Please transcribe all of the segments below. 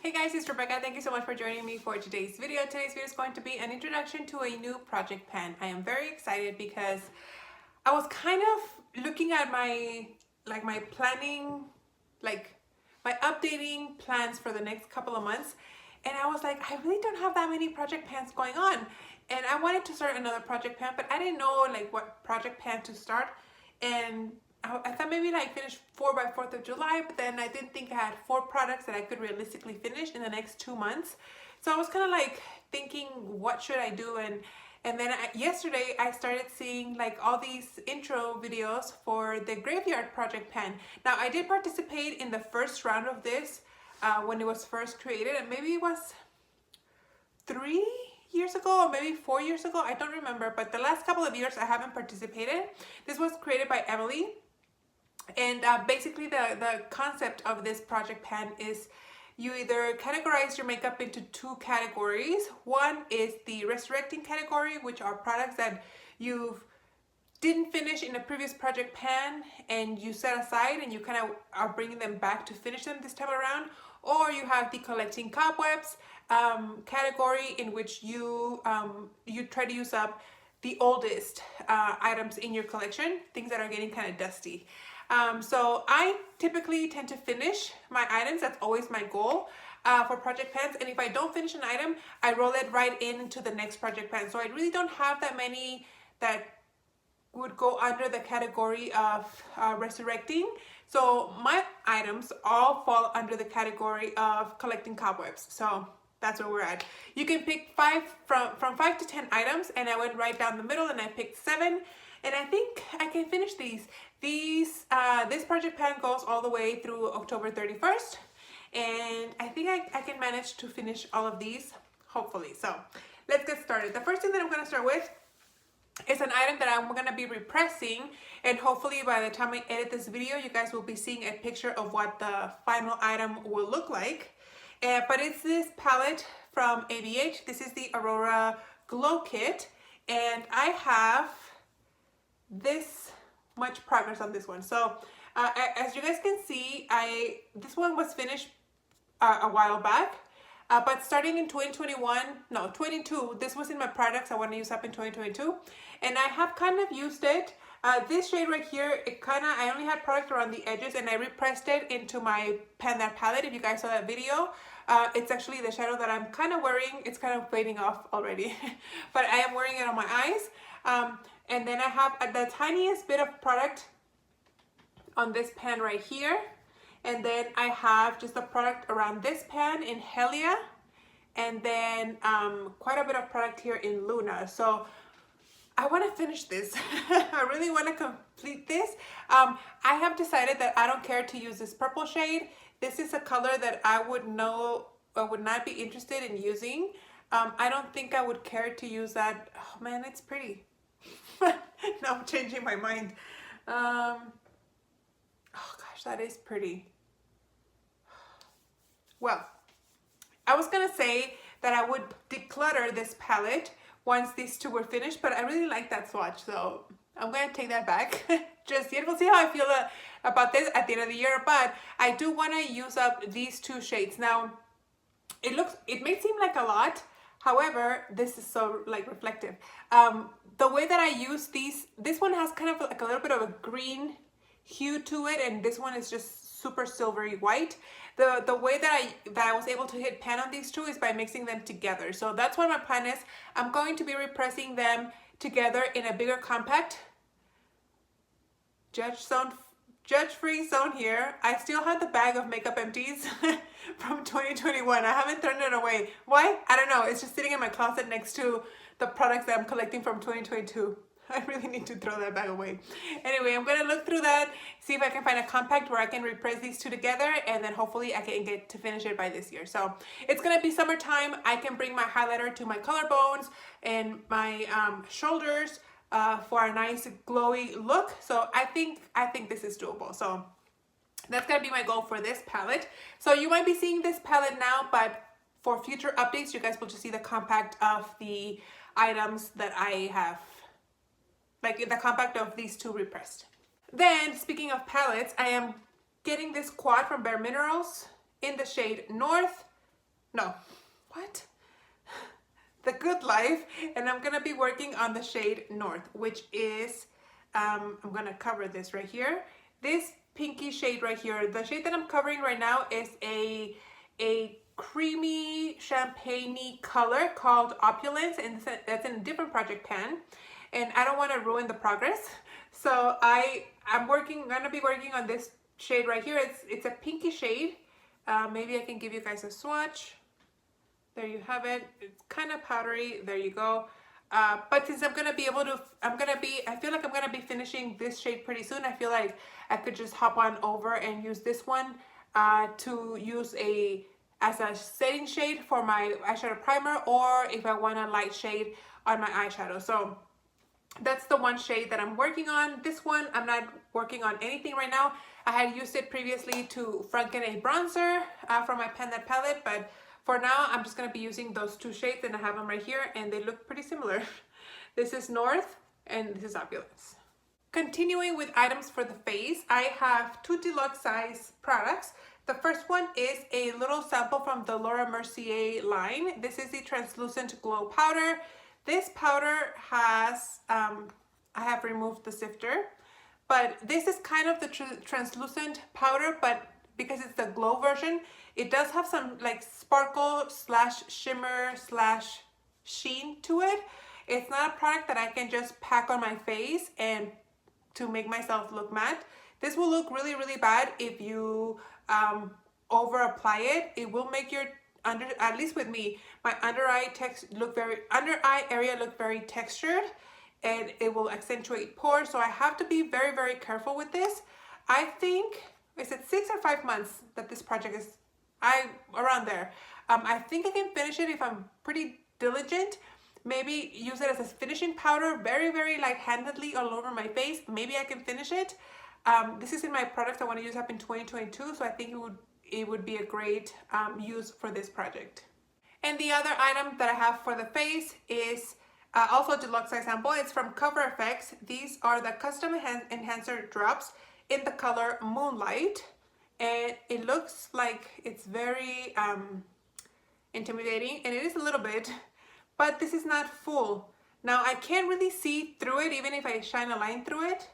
Hey guys, it's Rebecca. Thank you so much for joining me for today's video. Today's video is going to be an introduction to a new project pan. I am very excited because I was kind of looking at my planning, my updating plans for the next couple of months, and I was like, I really don't have that many project pans going on, and I wanted to start another project pan, but I didn't know like what project pan to start, and I thought maybe like finish 4 by 4th of July, but then I didn't think I had 4 products that I could realistically finish in the next 2 months. So I was kind of like thinking, what should I do? And then yesterday I started seeing like all these intro videos for the Graveyard Project Pan. Now I did participate in the first round of this when it was first created, and maybe it was 3 years ago or maybe 4 years ago, I don't remember, but the last couple of years I haven't participated. This was created by Emily. And basically the concept of this project pan is you either categorize your makeup into 2 categories. One is the resurrecting category, which are products that you didn't finish in a previous project pan and you set aside and you kind of are bringing them back to finish them this time around. Or you have the collecting cobwebs category, in which you try to use up the oldest items in your collection, things that are getting kind of dusty. So I typically tend to finish my items. That's always my goal for project pans. And if I don't finish an item, I roll it right into the next project pan. So I really don't have that many that would go under the category of resurrecting. So my items all fall under the category of collecting cobwebs. So that's where we're at. You can pick from 5 to 10 items, and I went right down the middle and I picked 7. And I think I can finish these. This project pan goes all the way through October 31st. And I think I can manage to finish all of these, hopefully. So let's get started. The first thing that I'm gonna start with is an item that I'm gonna be repressing. And hopefully by the time I edit this video, you guys will be seeing a picture of what the final item will look like. But it's this palette from ABH. This is the Aurora Glow Kit. And I have this much progress on this one. So as you guys can see, this one was finished a while back, but starting in 22, this was in my products I want to use up in 2022, and I have kind of used it. This shade right here, I only had product around the edges, and I repressed it into my Pan That palette. If you guys saw that video, it's actually the shadow that I'm kind of wearing. It's kind of fading off already, but I am wearing it on my eyes. And then I have the tiniest bit of product on this pan right here. And then I have just the product around this pan in Helia. And then quite a bit of product here in Luna. So I want to finish this. I really want to complete this. I have decided that I don't care to use this purple shade. This is a color that I would not be interested in using. I don't think I would care to use that. Oh man, it's pretty. Now I'm changing my mind. Oh gosh, that is pretty. Well, I was gonna say that I would declutter this palette once these 2 were finished, but I really like that swatch, so I'm gonna take that back. Just yet, we'll see how I feel about this at the end of the year, but I do wanna use up these 2 shades. Now, it may seem like a lot, however, this is so like reflective. The way that I use this one has kind of like a little bit of a green hue to it, and this one is just super silvery white. The way that I was able to hit pan on these 2 is by mixing them together. So that's what my plan is. I'm going to be repressing them together in a bigger compact. Judge-free zone here. I still have the bag of makeup empties from 2021. I haven't thrown it away. Why? I don't know. It's just sitting in my closet next to the products that I'm collecting from 2022. I really need to throw that bag away. Anyway, I'm gonna look through that, see if I can find a compact where I can repress these 2 together, and then hopefully I can get to finish it by this year. So it's gonna be summertime. I can bring my highlighter to my collarbones and my shoulders for a nice glowy look. So I think this is doable. So that's gonna be my goal for this palette. So you might be seeing this palette now, but for future updates, you guys will just see the compact of the items that I have, like the compact of these 2 repressed. Then, speaking of palettes, I am getting this quad from Bare Minerals in the shade North, no, what? The Good Life, and I'm gonna be working on the shade North, which is, I'm gonna cover this right here. This pinky shade right here, the shade that I'm covering right now is a creamy champagne-y color called Opulence, and that's in a different project pan, and I don't want to ruin the progress, so I'm gonna be working on this shade right here. It's a pinky shade. Maybe I can give you guys a swatch. There you have it. It's kind of powdery. There you go. But since I'm gonna be able to, I feel like I'm gonna be finishing this shade pretty soon. I feel like I could just hop on over and use this one to use as a setting shade for my eyeshadow primer, or if I want a light shade on my eyeshadow. So that's the one shade that I'm working on. This one, I'm not working on anything right now. I had used it previously to franken a bronzer from my Pan That palette, but for now, I'm just gonna be using those two shades, and I have them right here, and they look pretty similar. This is North, and this is Opulence. Continuing with items for the face, I have two deluxe size products. The first one is a little sample from the Laura Mercier line. This is the Translucent Glow Powder. This powder has, I have removed the sifter, but this is kind of the translucent powder, but because it's the glow version, it does have some like sparkle slash shimmer slash sheen to it. It's not a product that I can just pack on my face and to make myself look matte. This will look really, really bad if you over apply it. It will make your at least with me, my under eye area look very textured, and it will accentuate pores. So I have to be very, very careful with this. I think, is it 6 or 5 months that this project is, around there. I think I can finish it if I'm pretty diligent. Maybe use it as a finishing powder, very, very light-handedly all over my face. Maybe I can finish it. This is in my products I want to use up in 2022, so I think it would be a great use for this project. And the other item that I have for the face is also a deluxe size sample. It's from Cover FX. These are the Custom Enhancer Drops in the color Moonlight. And it looks like it's very intimidating, and it is a little bit, but this is not full. Now I can't really see through it even if I shine a line through it,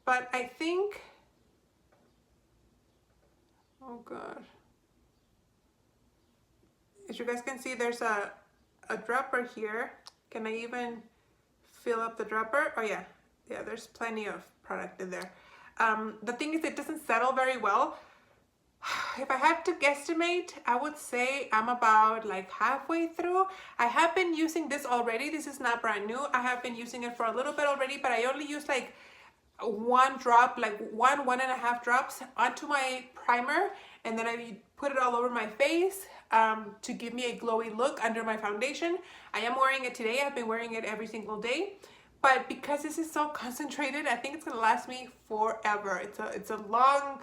but I think, oh god, as you guys can see, there's a dropper here. Can I even fill up the dropper? Oh yeah, there's plenty of product in there. The thing is, it doesn't settle very well. If I had to guesstimate, I would say I'm about like halfway through. I have been using this already. This is not brand new. I have been using it for a little bit already, but I only use like one drop, like one and a half drops onto my primer, and then I put it all over my face to give me a glowy look under my foundation. I am wearing it today. I've been wearing it every single day, but because this is so concentrated, I think it's gonna last me forever. It's a long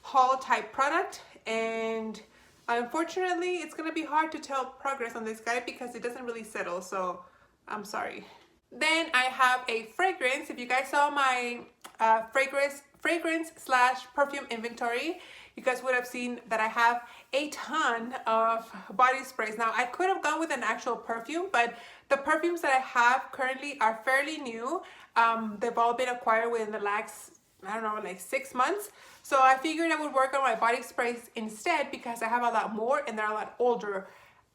haul type product, and unfortunately it's gonna be hard to tell progress on this guy because it doesn't really settle, so I'm sorry. Then I have a fragrance. If you guys saw my fragrance slash perfume inventory, you guys would have seen that I have a ton of body sprays. Now I could have gone with an actual perfume, but the perfumes that I have currently are fairly new. They've all been acquired within the last, I don't know, like 6 months. So I figured I would work on my body sprays instead because I have a lot more and they're a lot older.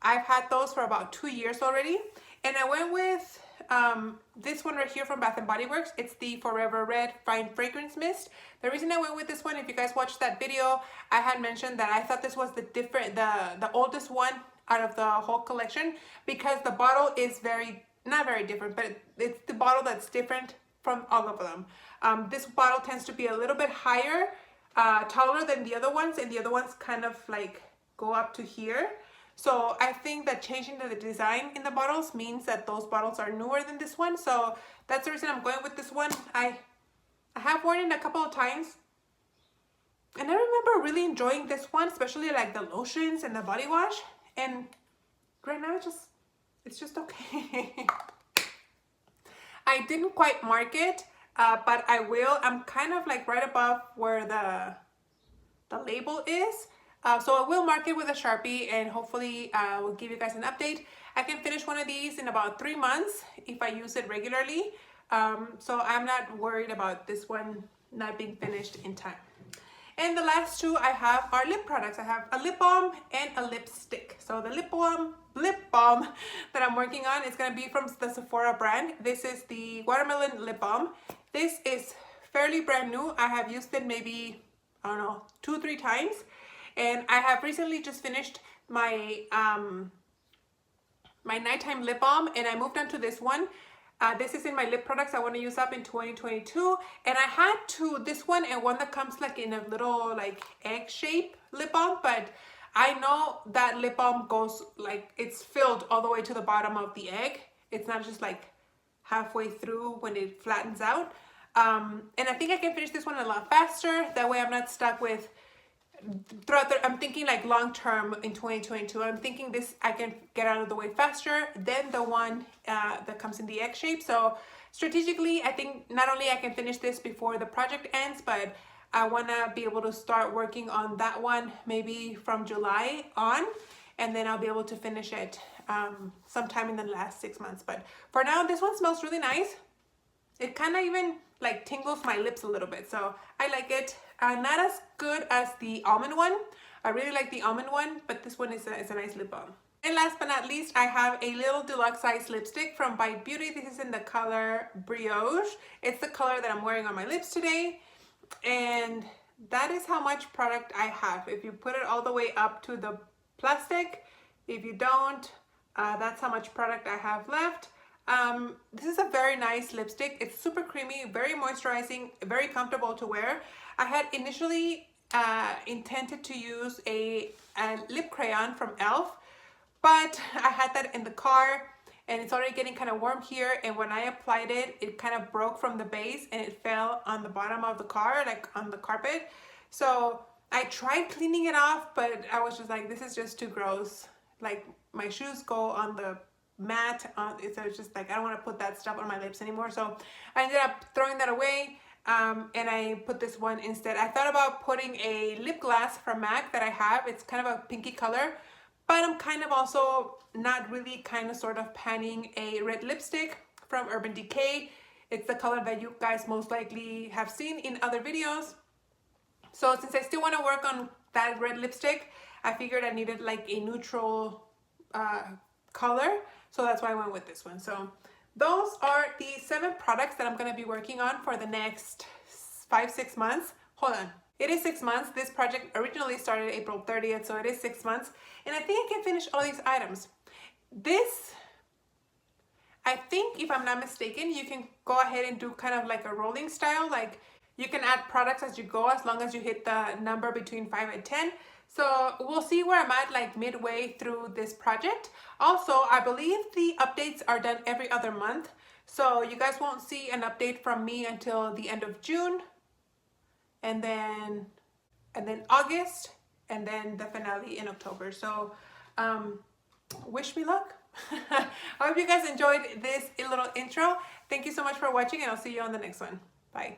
I've had those for about 2 years already. And I went with this one right here from Bath & Body Works. It's the Forever Red Fine Fragrance Mist. The reason I went with this one, if you guys watched that video, I had mentioned that I thought this was the oldest one out of the whole collection because the bottle is not very different, but it's the bottle that's different from all of them. This bottle tends to be a little bit higher, taller than the other ones, and the other ones kind of like go up to here. So I think that changing the design in the bottles means that those bottles are newer than this one. So that's the reason I'm going with this one. I have worn it a couple of times, and I remember really enjoying this one, especially like the lotions and the body wash. And right now it's just okay. I didn't quite mark it, but I will. I'm kind of like right above where the label is. So I will mark it with a Sharpie, and hopefully we'll give you guys an update. I can finish one of these in about 3 months if I use it regularly. So I'm not worried about this one not being finished in time. And the last two I have are lip products. I have a lip balm and a lipstick. So the lip balm that I'm working on is gonna be from the Sephora brand. This is the watermelon lip balm. This is fairly brand new. I have used it maybe, I don't know, 2-3 times. And I have recently just finished my my nighttime lip balm, and I moved on to this one. This is in my lip products I want to use up in 2022, and I had this one and one that comes like in a little like egg shape lip balm, but I know that lip balm goes like it's filled all the way to the bottom of the egg. It's not just like halfway through when it flattens out. And I think I can finish this one a lot faster. That way I'm not stuck with I'm thinking like long term in 2022. I'm thinking this I can get out of the way faster than the one that comes in the egg shape. So strategically, I think not only I can finish this before the project ends, but I want to be able to start working on that one maybe from July on, and then I'll be able to finish it sometime in the last 6 months. But for now, this one smells really nice. It kind of even like tingles my lips a little bit, so I like it. Not as good as the almond one. I really like the almond one, but this one is a nice lip balm. And last but not least, I have a little deluxe size lipstick from Bite Beauty. This is in the color Brioche. It's the color that I'm wearing on my lips today, and that is how much product I have. If you put it all the way up to the plastic, if you don't, that's how much product I have left. This is a very nice lipstick. It's super creamy, very moisturizing, very comfortable to wear. I had initially intended to use a lip crayon from e.l.f., but I had that in the car and it's already getting kind of warm here, and when I applied it, it kind of broke from the base and it fell on the bottom of the car, like on the carpet. So I tried cleaning it off, but I was just like, this is just too gross. Like my shoes go on the mat, so it's just like I don't want to put that stuff on my lips anymore. So I ended up throwing that away, and I put this one instead. I thought about putting a lip gloss from MAC that I have. It's kind of a pinky color, but I'm kind of also not really kind of sort of panning a red lipstick from Urban Decay. It's the color that you guys most likely have seen in other videos. So since I still want to work on that red lipstick, I figured I needed like a neutral color. So that's why I went with this one. So those are the 7 products that I'm going to be working on for the next 5-6 months. Hold on. It is 6 months. This project originally started April 30th, so it is 6 months. And I think I can finish all these items. This, I think if I'm not mistaken, you can go ahead and do kind of like a rolling style. Like you can add products as you go, as long as you hit the number between 5 and 10. So we'll see where I'm at like midway through this project. Also, I believe the updates are done every other month. So you guys won't see an update from me until the end of June, and then August, and then the finale in October. So wish me luck. I hope you guys enjoyed this little intro. Thank you so much for watching, and I'll see you on the next one. Bye.